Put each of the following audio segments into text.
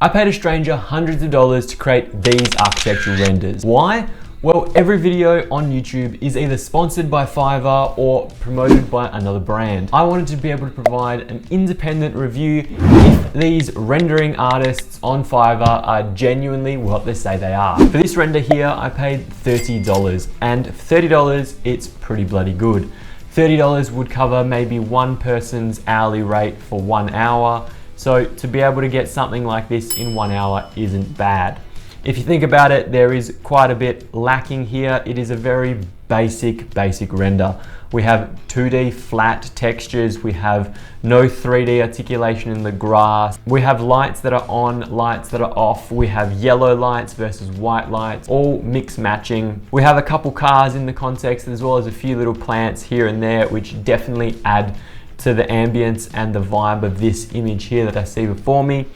I paid a stranger hundreds of dollars to create these architectural renders. Why? Well, every video on YouTube is either sponsored by Fiverr or promoted by another brand. I wanted to be able to provide an independent review if these rendering artists on Fiverr are genuinely what they say they are. For this render here, I paid $30, and for $30, it's pretty bloody good. $30 would cover maybe one person's hourly rate for 1 hour. So to be able to get something like this in 1 hour isn't bad. If you think about it, there is quite a bit lacking here. It is a very basic render. We have 2D flat textures. We have no 3D articulation in the grass. We have lights that are on, lights that are off. We have yellow lights versus white lights, all mix matching. We have a couple cars in the context, as well as a few little plants here and there, which definitely add to the ambience and the vibe of this image here that I see before me.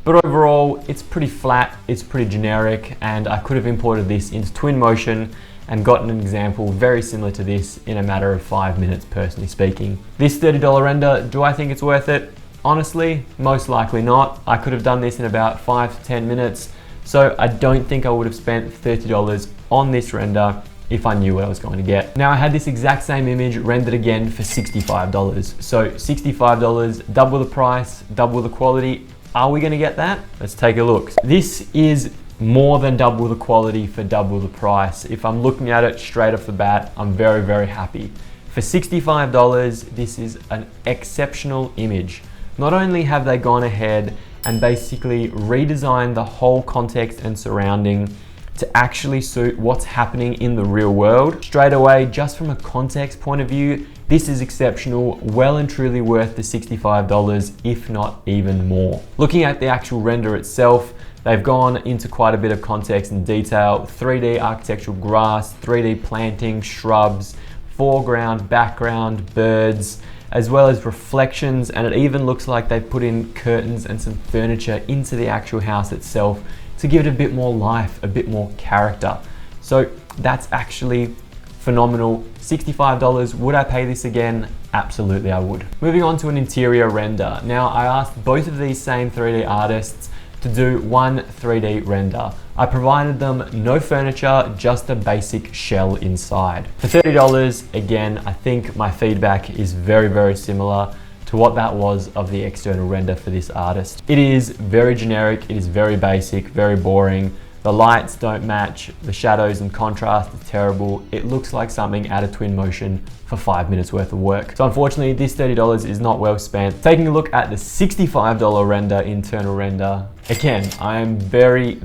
But overall, it's pretty flat, it's pretty generic, and I could have imported this into Twinmotion and gotten an example very similar to this in a matter of 5 minutes, personally speaking. This $30 render, do I think it's worth it? Honestly, most likely not. I could have done this in about 5 to 10 minutes, so I don't think I would have spent $30 on this render if I knew what I was going to get. Now, I had this exact same image rendered again for $65. So $65, double the price, double the quality. Are we gonna get that? Let's take a look. This is more than double the quality for double the price. If I'm looking at it straight off the bat, I'm very happy. For $65, this is an exceptional image. Not only have they gone ahead and basically redesigned the whole context and surrounding to actually suit what's happening in the real world. Straight away, just from a context point of view, this is exceptional, well and truly worth the $65, if not even more. Looking at the actual render itself, they've gone into quite a bit of context and detail. 3D architectural grass, 3D planting, shrubs, foreground, background, birds, as well as reflections, and it even looks like they've put in curtains and some furniture into the actual house itself to give it a bit more life, a bit more character. So that's actually phenomenal. $65, would I pay this again? Absolutely I would. Moving on to an interior render. Now, I asked both of these same 3D artists to do one 3D render. I provided them no furniture, just a basic shell inside. For $30, again, I think my feedback is very similar to what that was of the external render for this artist. It is very generic, it is very basic, very boring. The lights don't match, the shadows and contrast are terrible. It looks like something out of Twinmotion for 5 minutes worth of work. So unfortunately, this $30 is not well spent. Taking a look at the $65 render, internal render, again, I am very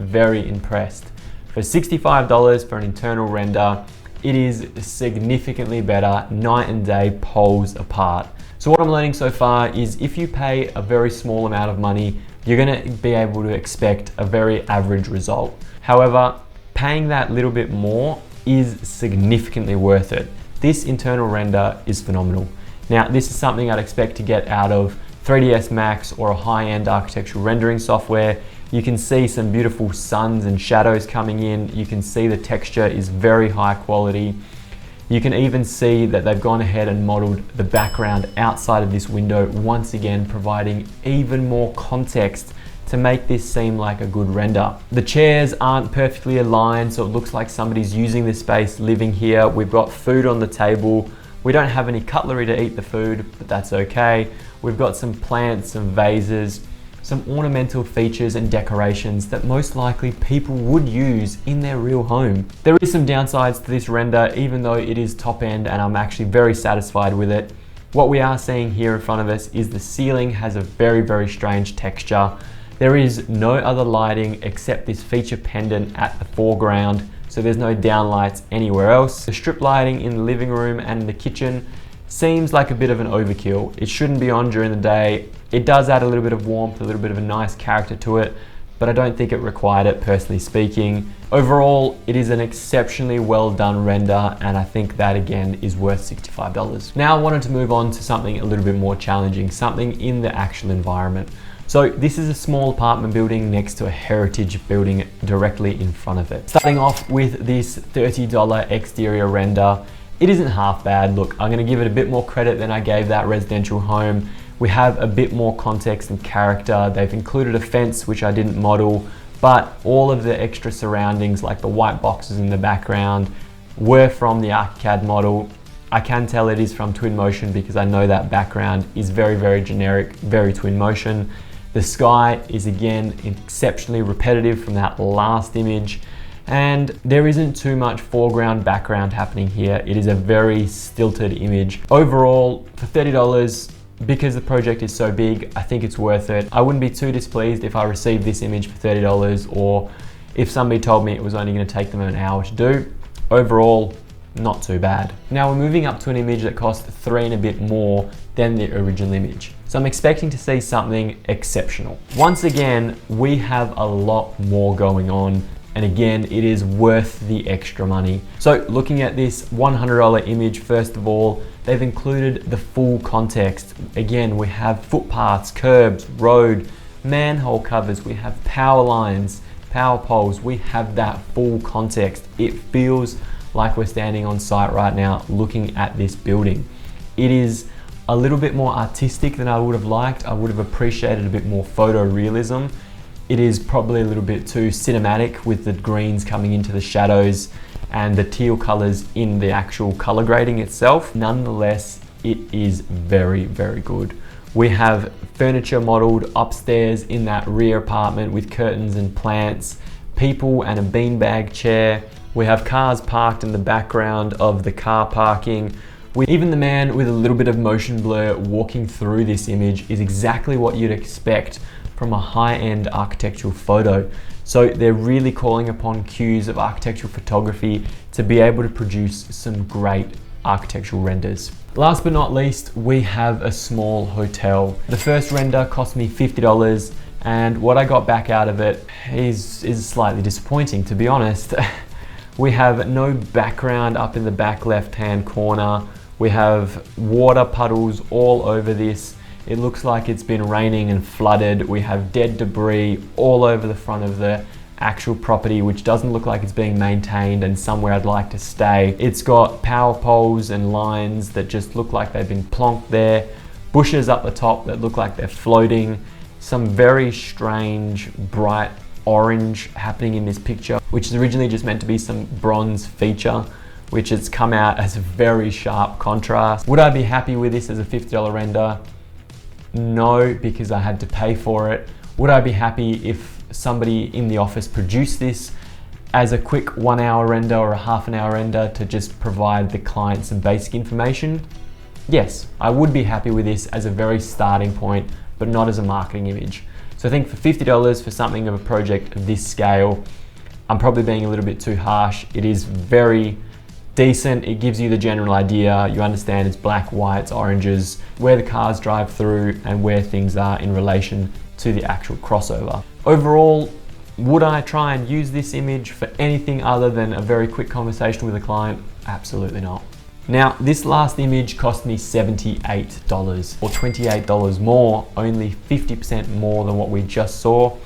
impressed. For $65 for an internal render, it is significantly better, night and day, poles apart. So what I'm learning so far is if you pay a very small amount of money, you're gonna be able to expect a very average result. However, paying that little bit more is significantly worth it. This internal render is phenomenal. Now, this is something I'd expect to get out of 3ds Max or a high-end architectural rendering software. You can see some beautiful suns and shadows coming in. You can see the texture is very high quality. You can even see that they've gone ahead and modeled the background outside of this window, once again providing even more context to make this seem like a good render. The chairs aren't perfectly aligned, so it looks like somebody's using this space, living here. We've got food on the table. We don't have any cutlery to eat the food, but that's okay. We've got some plants, some vases, some ornamental features and decorations that most likely people would use in their real home. There is some downsides to this render, even though it is top end and I'm actually very satisfied with it. What we are seeing here in front of us is the ceiling has a very strange texture. There is no other lighting except this feature pendant at the foreground, so there's no downlights anywhere else. The strip lighting in the living room and the kitchen seems like a bit of an overkill. It shouldn't be on during the day. It does add a little bit of warmth, a little bit of a nice character to it, but I don't think it required it, personally speaking. Overall, it is an exceptionally well done render, and I think that again is worth $65. Now I wanted to move on to something a little bit more challenging, something in the actual environment. So this is a small apartment building next to a heritage building directly in front of it. Starting off with this $30 exterior render, it isn't half bad. Look, I'm gonna give it a bit more credit than I gave that residential home. we have a bit more context and character. They've included a fence, which I didn't model, but all of the extra surroundings, like the white boxes in the background, were from the ArchiCAD model. I can tell it is from Twinmotion because I know that background is very, very generic, very Twinmotion. The sky is again exceptionally repetitive from that last image, and there isn't too much foreground background happening here. It is a very stilted image. Overall, for $30, because the project is so big, I think it's worth it. I wouldn't be too displeased if I received this image for $30, or if somebody told me it was only going to take them an hour to do. Overall, not too bad. Now we're moving up to an image that cost $3 and a bit more than the original image. So I'm expecting to see something exceptional. Once again, we have a lot more going on, and again, it is worth the extra money. So looking at this $100 image, first of all, they've included the full context. Again, we have footpaths, curbs, road, manhole covers, we have power lines, power poles, we have that full context. It feels like we're standing on site right now looking at this building. It is a little bit more artistic than I would have liked. I would have appreciated a bit more photorealism. It is probably a little bit too cinematic with the greens coming into the shadows and the teal colors in the actual color grading itself. Nonetheless, it is very, very good. We have furniture modeled upstairs in that rear apartment with curtains and plants, people and a beanbag chair. We have cars parked in the background of the car parking. Even the man with a little bit of motion blur walking through this image is exactly what you'd expect from a high-end architectural photo. So they're really calling upon cues of architectural photography to be able to produce some great architectural renders. Last but not least, we have a small hotel. The first render cost me $50, and what I got back out of it is slightly disappointing, to be honest. We have no background up in the back left-hand corner. We have water puddles all over this. It looks like it's been raining and flooded. We have dead debris all over the front of the actual property, which doesn't look like it's being maintained and somewhere I'd like to stay. It's got power poles and lines that just look like they've been plonked there. Bushes up the top that look like they're floating. Some very strange, bright orange happening in this picture, which is originally just meant to be some bronze feature, which has come out as a very sharp contrast. Would I be happy with this as a $50 render? No, because I had to pay for it. Would I be happy if somebody in the office produced this as a quick 1 hour render or a half an hour render to just provide the client some basic information? Yes, I would be happy with this as a very starting point, but not as a marketing image. So I think for $50 for something of a project of this scale, I'm probably being a little bit too harsh. It is very decent. It gives you the general idea. You understand it's black, whites, oranges, where the cars drive through and where things are in relation to the actual crossover. Overall, would I try and use this image for anything other than a very quick conversation with a client? Absolutely not. Now, this last image cost me $78 or $28 more, only 50% more than what we just saw.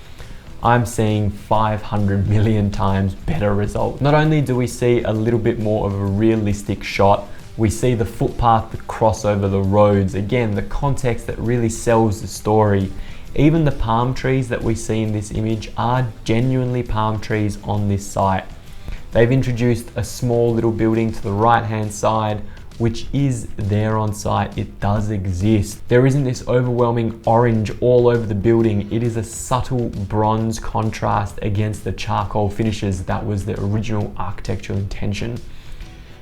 I'm seeing 500 million times better result. Not only do we see a little bit more of a realistic shot, we see the footpath that cross over the roads. Again, the context that really sells the story. Even the palm trees that we see in this image are genuinely palm trees on this site. They've introduced a small little building to the right-hand side, which is there on site. It does exist. There isn't this overwhelming orange all over the building. It is a subtle bronze contrast against the charcoal finishes that was the original architectural intention.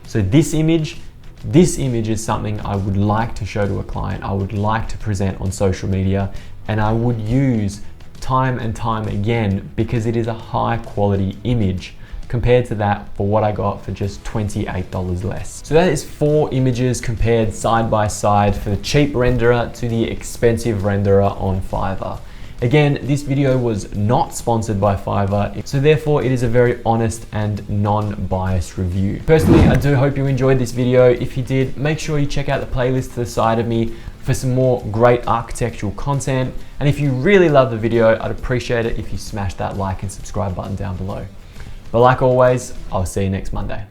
So this image is something I would like to show to a client. I would like to present on social media, and I would use time and time again because it is a high quality image compared to that for what I got for just $28 less. So that is 4 images compared side by side for the cheap renderer to the expensive renderer on Fiverr. Again, this video was not sponsored by Fiverr, so therefore it is a very honest and non-biased review. Personally, I do hope you enjoyed this video. If you did, make sure you check out the playlist to the side of me for some more great architectural content. And if you really love the video, I'd appreciate it if you smash that like and subscribe button down below. But like always, I'll see you next Monday.